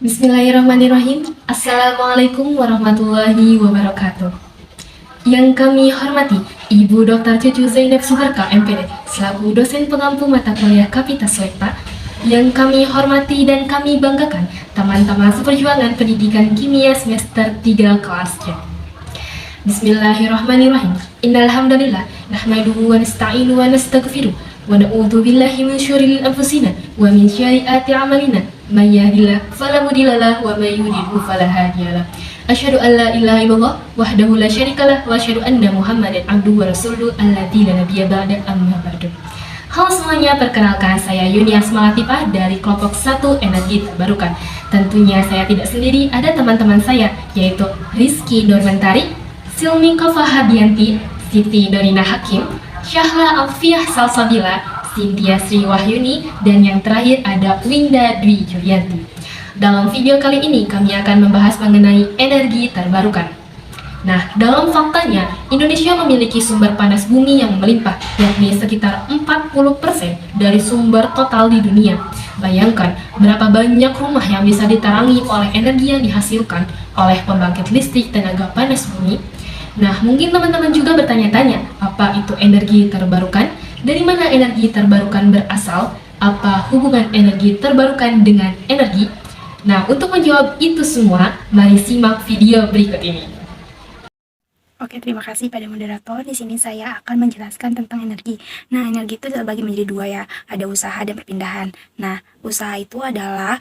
Bismillahirrahmanirrahim. Assalamualaikum warahmatullahi wabarakatuh. Yang kami hormati, Ibu Dr. Cucu Zainab Suharka, MPD, selaku dosen pengampu mata kuliah Kapita Sweta. Yang kami hormati dan kami banggakan, teman-teman seperjuangan pendidikan kimia semester 3 kelas C. Bismillahirrahmanirrahim. Innalhamdulillah, nahmaduhu wa nasta'inu wa nastaghfiruh wa na'udzu billahi min syururi anfusina wa min syarriati a'malina. Man yahdihillahu fala mudilla lahu wa man yudlilhu fala hadiya lahu. Asyhadu an la ilaha illallah wahdahu la syarikalah wa asyhadu anna Muhammadan abduhu wa rasuluhu alladzi la nabiyya ba'da amma ba'du. Halo semuanya, perkenalkan saya Yunia Smalatifah dari kelompok 1 Energi Terbarukan. Tentunya saya tidak sendiri, ada teman-teman saya yaitu Rizky Nurmentari, Silmi Kofahadianti, Siti Dorina Hakim, Syahla Alfiah Salsabila, Cynthia Sri Wahyuni, dan yang terakhir ada Winda Dwi Julianti. Dalam video kali ini kami akan membahas mengenai energi terbarukan. Nah, dalam faktanya, Indonesia memiliki sumber panas bumi yang melimpah, yakni sekitar 40% dari sumber total di dunia. Bayangkan berapa banyak rumah yang bisa diterangi oleh energi yang dihasilkan oleh pembangkit listrik tenaga panas bumi. Nah, mungkin teman-teman juga bertanya-tanya, apa itu energi terbarukan? Dari mana energi terbarukan berasal? Apa hubungan energi terbarukan dengan energi? Nah, untuk menjawab itu semua, mari simak video berikut ini. Oke, terima kasih pada moderator. Di sini saya akan menjelaskan tentang energi. Nah, energi itu terbagi menjadi dua ya, ada usaha dan perpindahan. Nah, usaha itu adalah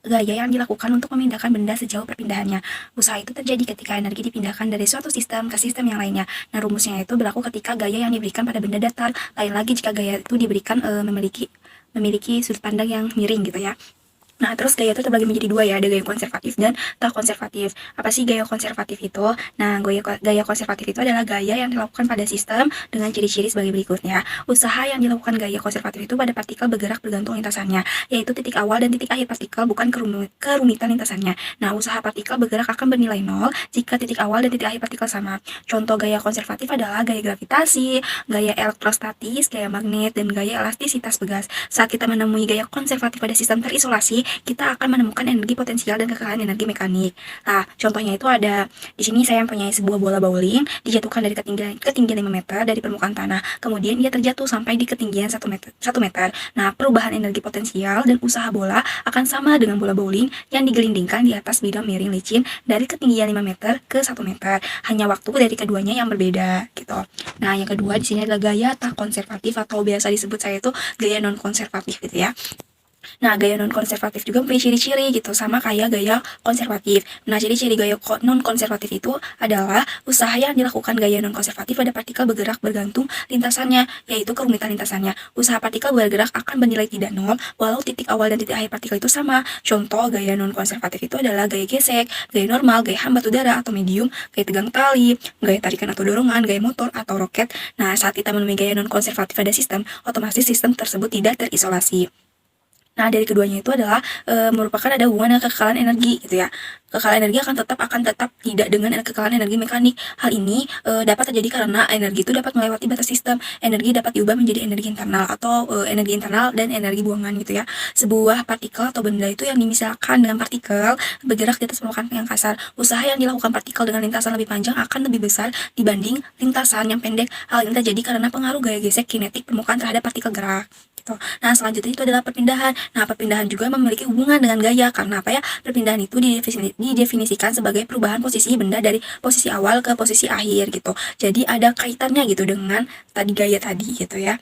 gaya yang dilakukan untuk memindahkan benda sejauh perpindahannya. Usaha itu terjadi ketika energi dipindahkan dari suatu sistem ke sistem yang lainnya. Nah, rumusnya itu berlaku ketika gaya yang diberikan pada benda datar, lain lagi jika gaya itu diberikan memiliki sudut pandang yang miring gitu ya. Nah, terus gaya itu terbagi menjadi dua ya, ada gaya konservatif dan tak konservatif. Apa sih gaya konservatif itu? Nah, gaya konservatif itu adalah gaya yang dilakukan pada sistem dengan ciri-ciri sebagai berikutnya. Usaha yang dilakukan gaya konservatif itu pada partikel bergerak bergantung lintasannya, yaitu titik awal dan titik akhir partikel, bukan kerumitan lintasannya. Nah, usaha partikel bergerak akan bernilai 0 jika titik awal dan titik akhir partikel sama. Contoh gaya konservatif adalah gaya gravitasi, gaya elektrostatis, gaya magnet, dan gaya elastisitas pegas. Saat kita menemui gaya konservatif pada sistem terisolasi, kita akan menemukan energi potensial dan kekayaan energi mekanik. Nah, contohnya itu ada di sini saya mempunyai sebuah bola bowling dijatuhkan dari ketinggian 5 meter dari permukaan tanah. Kemudian ia terjatuh sampai di ketinggian 1 meter. Nah, perubahan energi potensial dan usaha bola akan sama dengan bola bowling yang digelindingkan di atas bidang miring licin dari ketinggian 5 meter ke 1 meter. Hanya waktu dari keduanya yang berbeda gitu. Nah, yang kedua di sini adalah gaya tak konservatif atau biasa disebut saya itu gaya non konservatif gitu ya. Nah, gaya non-konservatif juga mempunyai ciri-ciri gitu, sama kayak gaya konservatif. Nah, ciri-ciri gaya non-konservatif itu adalah usaha yang dilakukan gaya non-konservatif pada partikel bergerak bergantung lintasannya, yaitu kerumitan lintasannya. Usaha partikel bergerak akan bernilai tidak nol, walau titik awal dan titik akhir partikel itu sama. Contoh gaya non-konservatif itu adalah gaya gesek, gaya normal, gaya hambat udara atau medium, gaya tegang tali, gaya tarikan atau dorongan, gaya motor atau roket. Nah, saat kita menemui gaya non-konservatif pada sistem, otomatis sistem tersebut tidak terisolasi. Nah, dari keduanya itu adalah merupakan ada hubungan dengan kekekalan energi gitu ya. Kekekalan energi akan tetap tidak dengan kekekalan energi mekanik. Hal ini dapat terjadi karena energi itu dapat melewati batas sistem. Energi dapat diubah menjadi energi internal atau energi internal dan energi buangan gitu ya. Sebuah partikel atau benda itu yang dimisalkan dengan partikel bergerak di atas permukaan yang kasar. Usaha yang dilakukan partikel dengan lintasan lebih panjang akan lebih besar dibanding lintasan yang pendek. Hal ini terjadi karena pengaruh gaya gesek kinetik permukaan terhadap partikel gerak. Nah, selanjutnya itu adalah perpindahan. Nah, perpindahan juga memiliki hubungan dengan gaya. Karena apa ya? Perpindahan itu didefinisikan sebagai perubahan posisi benda dari posisi awal ke posisi akhir gitu. Jadi ada kaitannya gitu dengan tadi gaya tadi gitu ya.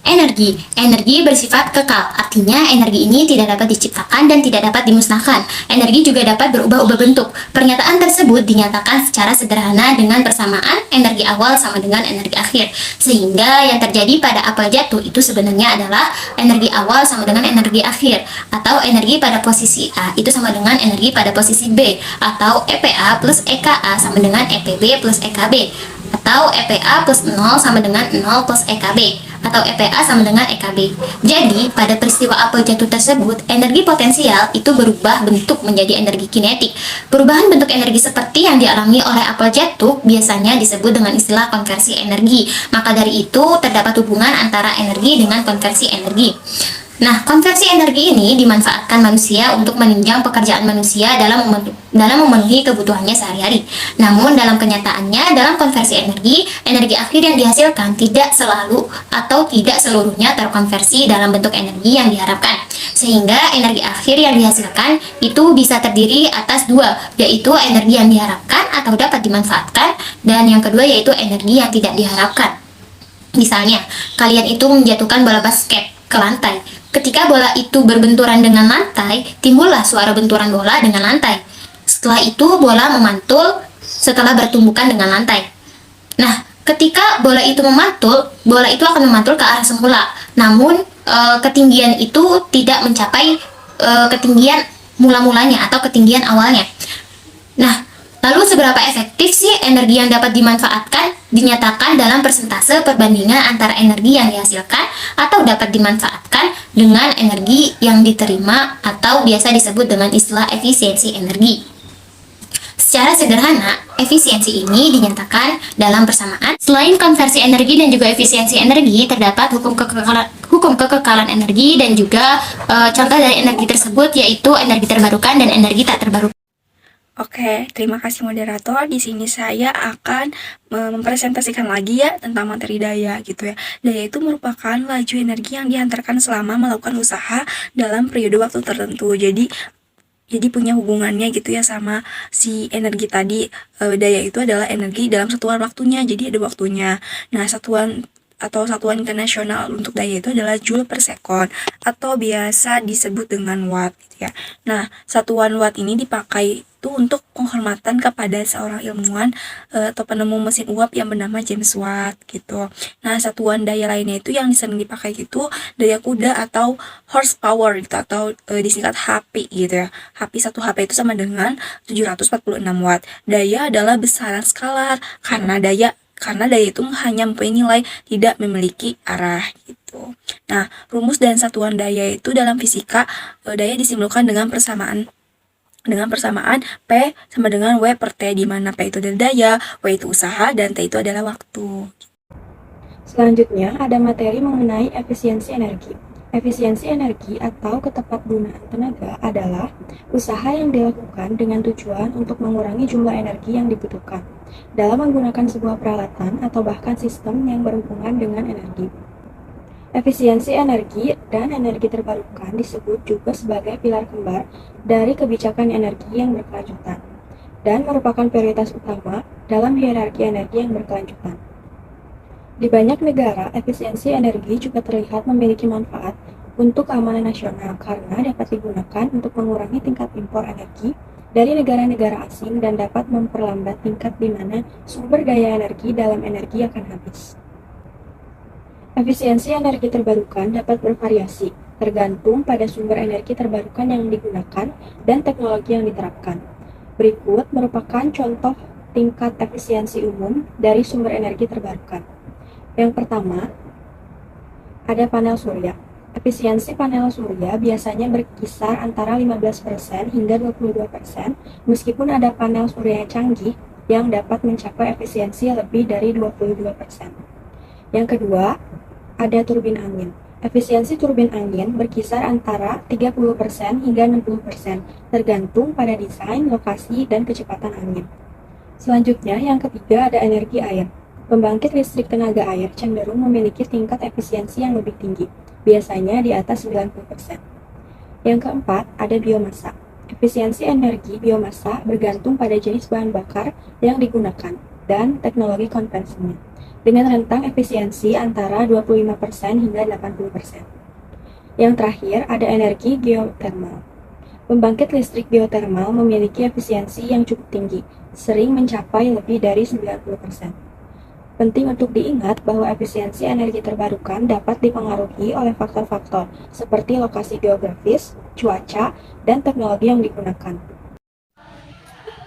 Energi bersifat kekal, artinya energi ini tidak dapat diciptakan dan tidak dapat dimusnahkan. Energi juga dapat berubah-ubah bentuk. Pernyataan tersebut dinyatakan secara sederhana dengan persamaan energi awal sama dengan energi akhir. Sehingga yang terjadi pada apel jatuh itu sebenarnya adalah energi awal sama dengan energi akhir, atau energi pada posisi A itu sama dengan energi pada posisi B, atau EPA plus EKA sama dengan EPB plus EKB, atau EPA plus 0 sama dengan 0 plus EKB, atau EPA sama dengan EKB. Jadi, pada peristiwa apel jatuh tersebut, energi potensial itu berubah bentuk menjadi energi kinetik. Perubahan bentuk energi seperti yang dialami oleh apel jatuh biasanya disebut dengan istilah konversi energi. Maka dari itu, terdapat hubungan antara energi dengan konversi energi. Nah, konversi energi ini dimanfaatkan manusia untuk menunjang pekerjaan manusia dalam memenuhi kebutuhannya sehari-hari. Namun, dalam kenyataannya, dalam konversi energi, energi akhir yang dihasilkan tidak selalu atau tidak seluruhnya terkonversi dalam bentuk energi yang diharapkan. Sehingga energi akhir yang dihasilkan itu bisa terdiri atas dua, yaitu energi yang diharapkan atau dapat dimanfaatkan, dan yang kedua yaitu energi yang tidak diharapkan. Misalnya, kalian itu menjatuhkan bola basket ke lantai. Ketika bola itu berbenturan dengan lantai, timbullah suara benturan bola dengan lantai. Setelah itu, bola memantul setelah bertumbukan dengan lantai. Nah, ketika bola itu memantul, bola itu akan memantul ke arah semula. Namun, ketinggian itu tidak mencapai ketinggian mula-mulanya atau ketinggian awalnya. Nah, lalu seberapa efektif sih energi yang dapat dimanfaatkan? Dinyatakan dalam persentase perbandingan antara energi yang dihasilkan atau dapat dimanfaatkan dengan energi yang diterima atau biasa disebut dengan istilah efisiensi energi. Secara sederhana, efisiensi ini dinyatakan dalam persamaan. Selain konversi energi dan juga efisiensi energi, terdapat hukum kekekalan energi dan juga contoh dari energi tersebut yaitu energi terbarukan dan energi tak terbarukan. Oke, terima kasih moderator. Di sini saya akan mempresentasikan lagi ya tentang materi daya gitu ya. Daya itu merupakan laju energi yang dihantarkan selama melakukan usaha dalam periode waktu tertentu. Jadi punya hubungannya gitu ya sama si energi tadi. Daya itu adalah energi dalam satuan waktunya, jadi ada waktunya. Nah, satuan internasional untuk daya itu adalah joule per second atau biasa disebut dengan watt gitu ya. Nah, satuan watt ini dipakai itu untuk penghormatan kepada seorang ilmuwan atau penemu mesin uap yang bernama James Watt gitu. Nah, satuan daya lainnya itu yang sering dipakai gitu daya kuda atau horsepower gitu atau disingkat HP gitu ya. HP 1 HP itu sama dengan 746 watt. Daya adalah besaran skalar karena daya itu hanya mempunyai nilai, tidak memiliki arah gitu. Nah, rumus dan satuan daya itu dalam fisika, daya disimpulkan dengan persamaan P sama dengan W per T, di mana P itu adalah daya, W itu usaha, dan T itu adalah waktu. Selanjutnya ada materi mengenai efisiensi energi. Efisiensi energi atau ketepatgunaan tenaga adalah usaha yang dilakukan dengan tujuan untuk mengurangi jumlah energi yang dibutuhkan dalam menggunakan sebuah peralatan atau bahkan sistem yang berhubungan dengan energi. Efisiensi energi dan energi terbarukan disebut juga sebagai pilar kembar dari kebijakan energi yang berkelanjutan dan merupakan prioritas utama dalam hierarki energi yang berkelanjutan. Di banyak negara, efisiensi energi juga terlihat memiliki manfaat untuk keamanan nasional karena dapat digunakan untuk mengurangi tingkat impor energi dari negara-negara asing dan dapat memperlambat tingkat di mana sumber daya energi dalam energi akan habis. Efisiensi energi terbarukan dapat bervariasi, tergantung pada sumber energi terbarukan yang digunakan dan teknologi yang diterapkan. Berikut merupakan contoh tingkat efisiensi umum dari sumber energi terbarukan. Yang pertama, ada panel surya. Efisiensi panel surya biasanya berkisar antara 15% hingga 22%, meskipun ada panel surya canggih yang dapat mencapai efisiensi lebih dari 22%. Yang kedua, ada turbin angin. Efisiensi turbin angin berkisar antara 30% hingga 60%, tergantung pada desain, lokasi, dan kecepatan angin. Selanjutnya, yang ketiga ada energi air. Pembangkit listrik tenaga air cenderung memiliki tingkat efisiensi yang lebih tinggi, biasanya di atas 90%. Yang keempat, ada biomasa. Efisiensi energi biomasa bergantung pada jenis bahan bakar yang digunakan dan teknologi konvensinya, dengan rentang efisiensi antara 25% hingga 80%. Yang terakhir, ada energi geotermal. Pembangkit listrik geotermal memiliki efisiensi yang cukup tinggi, sering mencapai lebih dari 90%. Penting untuk diingat bahwa efisiensi energi terbarukan dapat dipengaruhi oleh faktor-faktor seperti lokasi geografis, cuaca, dan teknologi yang digunakan.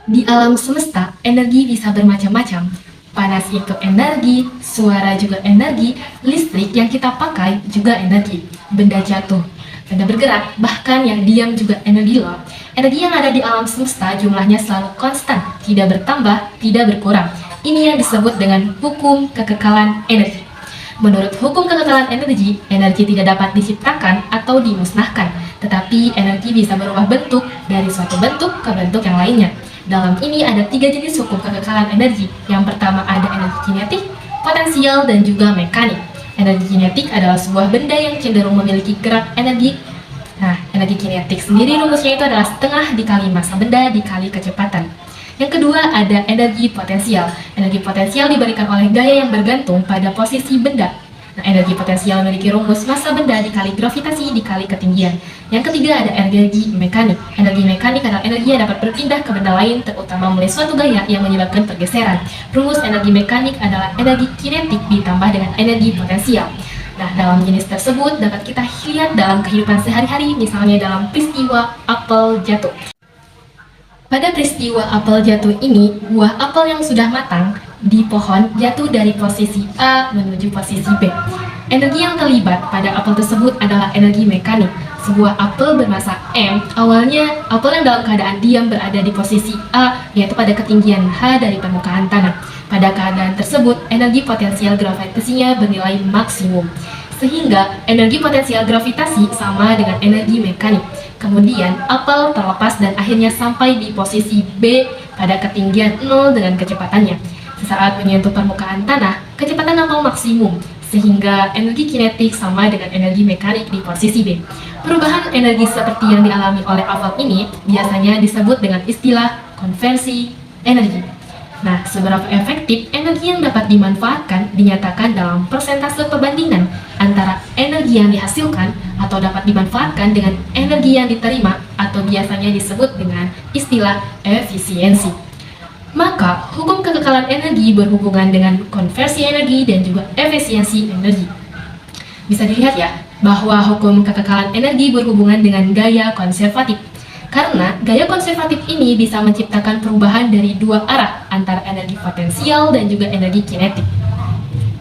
Di alam semesta, energi bisa bermacam-macam. Panas itu energi, suara juga energi, listrik yang kita pakai juga energi, benda jatuh, benda bergerak, bahkan yang diam juga energi loh. Energi yang ada di alam semesta jumlahnya selalu konstan, tidak bertambah, tidak berkurang. Ini yang disebut dengan hukum kekekalan energi. Menurut hukum kekekalan energi, energi tidak dapat diciptakan atau dimusnahkan, tetapi energi bisa berubah bentuk dari suatu bentuk ke bentuk yang lainnya. Dalam ini ada 3 jenis hukum kekekalan energi. Yang pertama ada energi kinetik, potensial, dan juga mekanik. Energi kinetik adalah sebuah benda yang cenderung memiliki gerak energi. Nah, energi kinetik sendiri rumusnya itu adalah setengah dikali massa benda dikali kecepatan. Yang kedua ada energi potensial. Energi potensial diberikan oleh gaya yang bergantung pada posisi benda. Nah, energi potensial memiliki rumus massa benda dikali gravitasi dikali ketinggian. Yang ketiga ada energi mekanik. Energi mekanik adalah energi yang dapat berpindah ke benda lain, terutama melalui suatu gaya yang menyebabkan pergeseran. Rumus energi mekanik adalah energi kinetik ditambah dengan energi potensial. Nah, dalam jenis tersebut dapat kita lihat dalam kehidupan sehari-hari, misalnya dalam peristiwa apel jatuh. Pada peristiwa apel jatuh ini, buah apel yang sudah matang di pohon jatuh dari posisi A menuju posisi B. Energi yang terlibat pada apel tersebut adalah energi mekanik. Sebuah apel bermassa M, awalnya apel yang dalam keadaan diam berada di posisi A, yaitu pada ketinggian H dari permukaan tanah. Pada keadaan tersebut, energi potensial gravitasinya bernilai maksimum. Sehingga energi potensial gravitasi sama dengan energi mekanik. Kemudian apel terlepas dan akhirnya sampai di posisi B pada ketinggian 0 dengan kecepatannya. Sesaat menyentuh permukaan tanah, kecepatan apel maksimum, sehingga energi kinetik sama dengan energi mekanik di posisi B. Perubahan energi seperti yang dialami oleh apel ini biasanya disebut dengan istilah konversi energi. Nah, seberapa efektif energi yang dapat dimanfaatkan dinyatakan dalam persentase perbandingan antara energi yang dihasilkan atau dapat dimanfaatkan dengan energi yang diterima atau biasanya disebut dengan istilah efisiensi. Maka, hukum kekekalan energi berhubungan dengan konversi energi dan juga efisiensi energi. Bisa dilihat ya, bahwa hukum kekekalan energi berhubungan dengan gaya konservatif. Karena gaya konservatif ini bisa menciptakan perubahan dari dua arah antara energi potensial dan juga energi kinetik.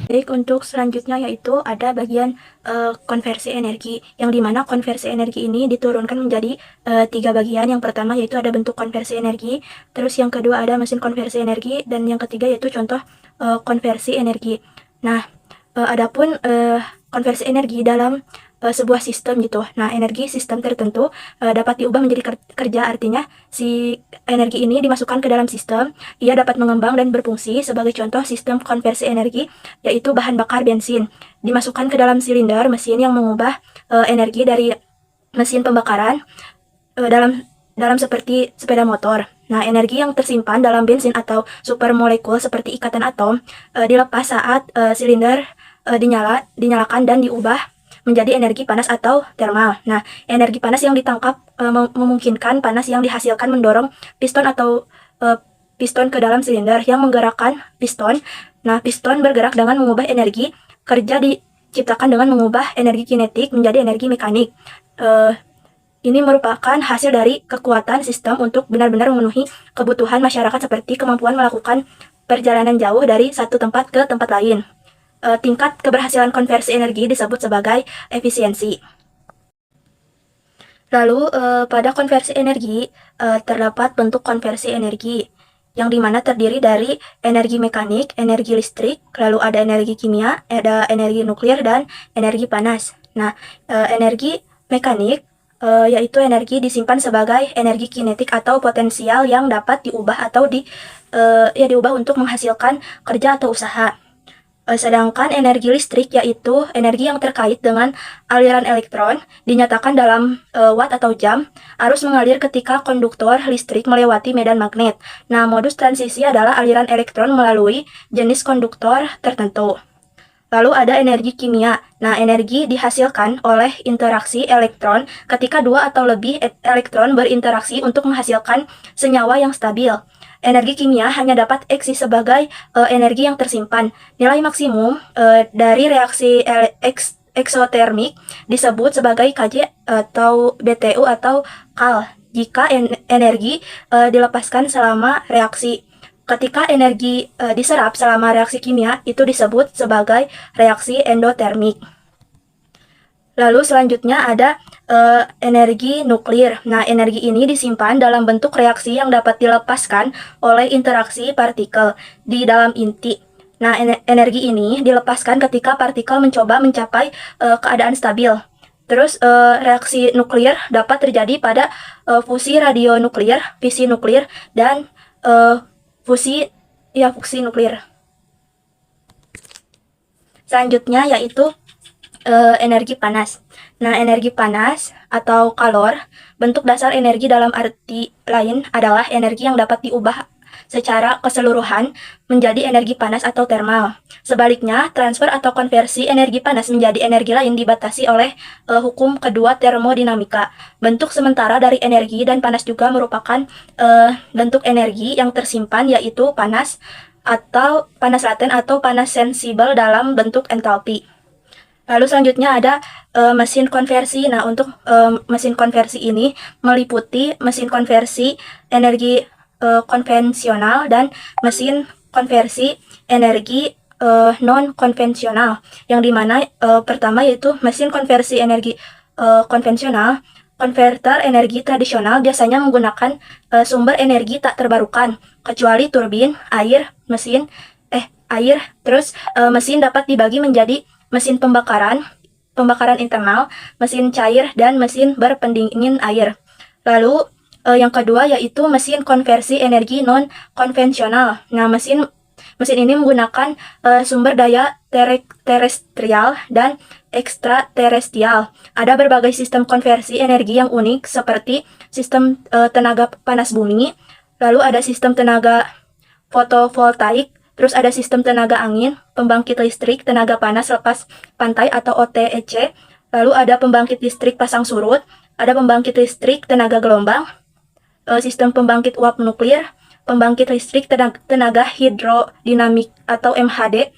Baik, untuk selanjutnya yaitu ada bagian konversi energi, yang dimana konversi energi ini diturunkan menjadi 3 bagian. Yang pertama yaitu ada bentuk konversi energi, terus yang kedua ada mesin konversi energi, dan yang ketiga yaitu contoh konversi energi. Nah, adapun konversi energi dalam sebuah sistem gitu. Nah, energi sistem tertentu dapat diubah menjadi kerja, artinya si energi ini dimasukkan ke dalam sistem, ia dapat mengembang dan berfungsi. Sebagai contoh sistem konversi energi yaitu bahan bakar bensin dimasukkan ke dalam silinder mesin yang mengubah energi dari mesin pembakaran dalam seperti sepeda motor. Nah, energi yang tersimpan dalam bensin atau supermolekul seperti ikatan atom dilepas saat silinder dinyalakan dan diubah menjadi energi panas atau termal. Nah, energi panas yang ditangkap memungkinkan panas yang dihasilkan mendorong piston atau piston ke dalam silinder yang menggerakkan piston. Nah, piston bergerak dengan mengubah energi. Kerja diciptakan dengan mengubah energi kinetik menjadi energi mekanik. Ini merupakan hasil dari kekuatan sistem untuk benar-benar memenuhi kebutuhan masyarakat seperti kemampuan melakukan perjalanan jauh dari satu tempat ke tempat lain. Tingkat keberhasilan konversi energi disebut sebagai efisiensi. Lalu pada konversi energi terdapat bentuk konversi energi yang dimana terdiri dari energi mekanik, energi listrik, lalu ada energi kimia, ada energi nuklir, dan energi panas. Nah, energi mekanik yaitu energi disimpan sebagai energi kinetik atau potensial yang dapat diubah atau diubah untuk menghasilkan kerja atau usaha. Sedangkan energi listrik yaitu energi yang terkait dengan aliran elektron, dinyatakan dalam watt atau jam. Arus mengalir ketika konduktor listrik melewati medan magnet. Nah, modus transisi adalah aliran elektron melalui jenis konduktor tertentu. Lalu ada energi kimia. Nah, energi dihasilkan oleh interaksi elektron ketika 2 atau lebih elektron berinteraksi untuk menghasilkan senyawa yang stabil. Energi kimia hanya dapat eksis sebagai energi yang tersimpan. Nilai maksimum dari reaksi eksotermik disebut sebagai Kj atau BTU atau Kal jika energi dilepaskan selama reaksi. Ketika energi diserap selama reaksi kimia itu disebut sebagai reaksi endotermik. Lalu selanjutnya ada energi nuklir. Nah, energi ini disimpan dalam bentuk reaksi yang dapat dilepaskan oleh interaksi partikel di dalam inti. Nah, energi ini dilepaskan ketika partikel mencoba mencapai keadaan stabil. Terus reaksi nuklir dapat terjadi pada fusi radionuklir, fisi nuklir, dan fusi nuklir. Selanjutnya yaitu energi panas. Nah, energi panas atau kalor, bentuk dasar energi dalam arti lain adalah energi yang dapat diubah secara keseluruhan menjadi energi panas atau termal. Sebaliknya, transfer atau konversi energi panas menjadi energi lain dibatasi oleh hukum kedua termodinamika. Bentuk sementara dari energi dan panas juga merupakan bentuk energi yang tersimpan, yaitu panas atau panas laten atau panas sensibel dalam bentuk entalpi. Lalu selanjutnya ada mesin konversi. Nah, untuk mesin konversi ini meliputi mesin konversi energi konvensional dan mesin konversi energi non-konvensional. Yang dimana pertama yaitu mesin konversi energi konvensional. Konverter energi tradisional biasanya menggunakan sumber energi tak terbarukan, kecuali turbin, air, terus mesin dapat dibagi menjadi mesin pembakaran internal, mesin cair, dan mesin berpendingin air. Lalu yang kedua yaitu mesin konversi energi non-konvensional. Nah, mesin ini menggunakan sumber daya terestrial dan ekstraterestrial. Ada berbagai sistem konversi energi yang unik seperti sistem tenaga panas bumi, lalu ada sistem tenaga fotovoltaik, terus ada sistem tenaga angin, pembangkit listrik tenaga panas lepas pantai atau OTEC, lalu ada pembangkit listrik pasang surut, ada pembangkit listrik tenaga gelombang, sistem pembangkit uap nuklir, pembangkit listrik tenaga hidrodinamik atau MHD.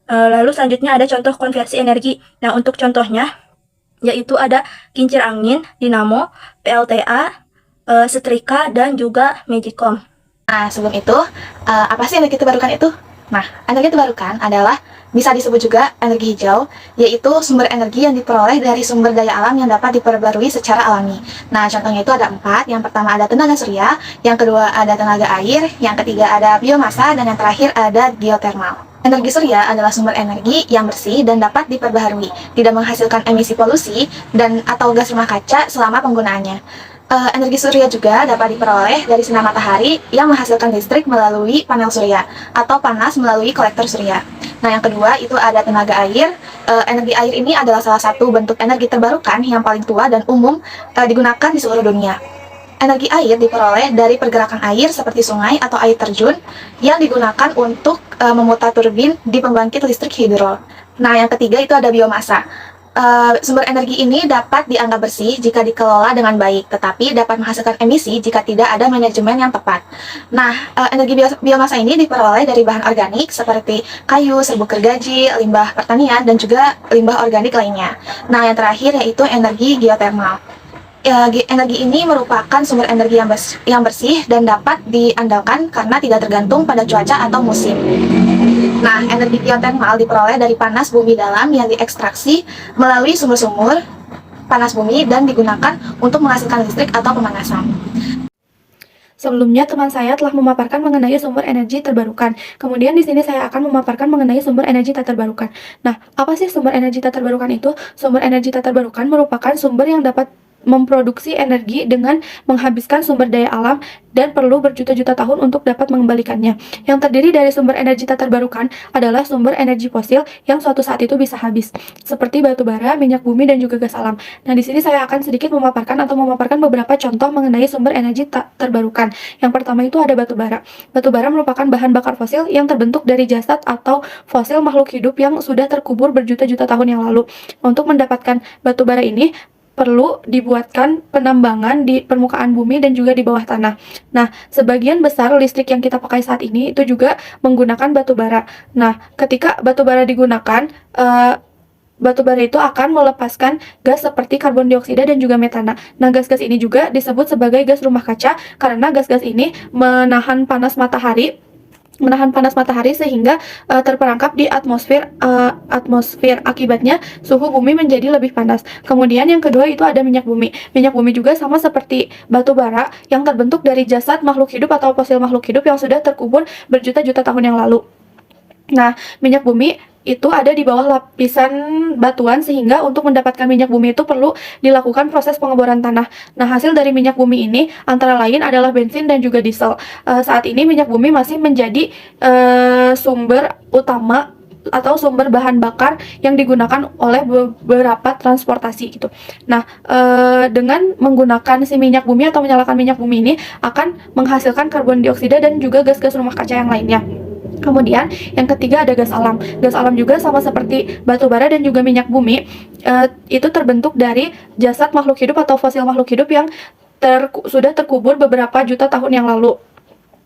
Lalu selanjutnya ada contoh konversi energi. Nah, untuk contohnya yaitu ada kincir angin, dinamo, PLTA, setrika, dan juga magicom. Nah, sebelum itu, apa sih energi terbarukan itu? Nah, energi terbarukan adalah bisa disebut juga energi hijau, yaitu sumber energi yang diperoleh dari sumber daya alam yang dapat diperbarui secara alami. Nah, contohnya itu ada 4. Yang pertama ada tenaga surya, yang kedua ada tenaga air, yang ketiga ada biomasa, dan yang terakhir ada geotermal. Energi surya adalah sumber energi yang bersih dan dapat diperbaharui, tidak menghasilkan emisi polusi dan atau gas rumah kaca selama penggunaannya. Energi surya juga dapat diperoleh dari sinar matahari yang menghasilkan listrik melalui panel surya atau panas melalui kolektor surya. Nah, yang kedua itu ada tenaga air. Energi air ini adalah salah satu bentuk energi terbarukan yang paling tua dan umum digunakan di seluruh dunia. Energi air diperoleh dari pergerakan air seperti sungai atau air terjun yang digunakan untuk memutar turbin di pembangkit listrik hidro. Nah, yang ketiga itu ada biomasa. Sumber energi ini dapat dianggap bersih jika dikelola dengan baik, tetapi dapat menghasilkan emisi jika tidak ada manajemen yang tepat. Nah, energi biomasa ini diperoleh dari bahan organik seperti kayu, serbuk gergaji, limbah pertanian, dan juga limbah organik lainnya. Nah, yang terakhir yaitu energi geotermal. Energi ini merupakan sumber energi yang bersih dan dapat diandalkan karena tidak tergantung pada cuaca atau musim. Nah, energi geotermal diperoleh dari panas bumi dalam yang diekstraksi melalui sumur-sumur panas bumi dan digunakan untuk menghasilkan listrik atau pemanasan. Sebelumnya teman saya telah memaparkan mengenai sumber energi terbarukan. Kemudian di sini saya akan memaparkan mengenai sumber energi tak terbarukan. Nah, apa sih sumber energi tak terbarukan itu? Sumber energi tak terbarukan merupakan sumber yang dapat memproduksi energi dengan menghabiskan sumber daya alam dan perlu berjuta-juta tahun untuk dapat mengembalikannya. Yang terdiri dari sumber energi tak terbarukan adalah sumber energi fosil yang suatu saat itu bisa habis, seperti batu bara, minyak bumi, dan juga gas alam. Nah, di sini saya akan sedikit memaparkan beberapa contoh mengenai sumber energi tak terbarukan. Yang pertama itu ada batu bara. Batu bara merupakan bahan bakar fosil yang terbentuk dari jasad atau fosil makhluk hidup yang sudah terkubur berjuta-juta tahun yang lalu. Untuk mendapatkan batu bara ini perlu dibuatkan penambangan di permukaan bumi dan juga di bawah tanah. Nah, sebagian besar listrik yang kita pakai saat ini itu juga menggunakan batu bara. Nah, ketika batu bara digunakan, batu bara itu akan melepaskan gas seperti karbon dioksida dan juga metana. Nah, gas-gas ini juga disebut sebagai gas rumah kaca karena gas-gas ini menahan panas matahari sehingga terperangkap di atmosfer. Akibatnya suhu bumi menjadi lebih panas. Kemudian yang kedua itu ada minyak bumi. Minyak bumi juga sama seperti batu bara yang terbentuk dari jasad makhluk hidup atau fosil makhluk hidup yang sudah terkubur berjuta-juta tahun yang lalu. Nah, minyak bumi itu ada di bawah lapisan batuan, sehingga untuk mendapatkan minyak bumi itu perlu dilakukan proses pengeboran tanah. Nah, hasil dari minyak bumi ini antara lain adalah bensin dan juga diesel. Saat ini minyak bumi masih menjadi sumber utama atau sumber bahan bakar yang digunakan oleh beberapa transportasi gitu. Nah, dengan menggunakan si minyak bumi atau menyalakan minyak bumi ini akan menghasilkan karbon dioksida dan juga gas-gas rumah kaca yang lainnya. Kemudian yang ketiga ada gas alam. Gas alam juga sama seperti batu bara dan juga minyak bumi, itu terbentuk dari jasad makhluk hidup atau fosil makhluk hidup yang sudah terkubur beberapa juta tahun yang lalu.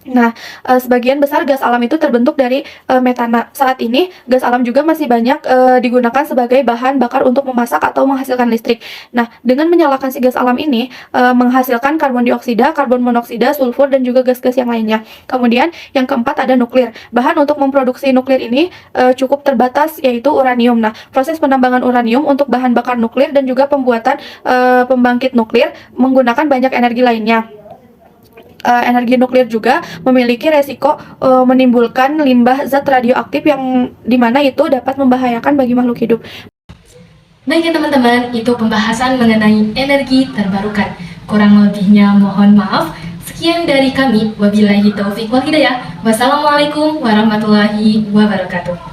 Nah, sebagian besar gas alam itu terbentuk dari metana. Saat ini, gas alam juga masih banyak digunakan sebagai bahan bakar untuk memasak atau menghasilkan listrik. Nah, dengan menyalakan si gas alam ini, menghasilkan karbon dioksida, karbon monoksida, sulfur, dan juga gas-gas yang lainnya. Kemudian, yang keempat ada nuklir. Bahan untuk memproduksi nuklir ini cukup terbatas, yaitu uranium. Nah, proses penambangan uranium untuk bahan bakar nuklir dan juga pembuatan pembangkit nuklir menggunakan banyak energi lainnya. Energi nuklir juga memiliki resiko menimbulkan limbah zat radioaktif yang dimana itu dapat membahayakan bagi makhluk hidup. Baik ya teman-teman, itu pembahasan mengenai energi terbarukan. Kurang lebihnya mohon maaf. Sekian dari kami. Wabillahi taufiq wal hidayah. Wassalamualaikum warahmatullahi wabarakatuh.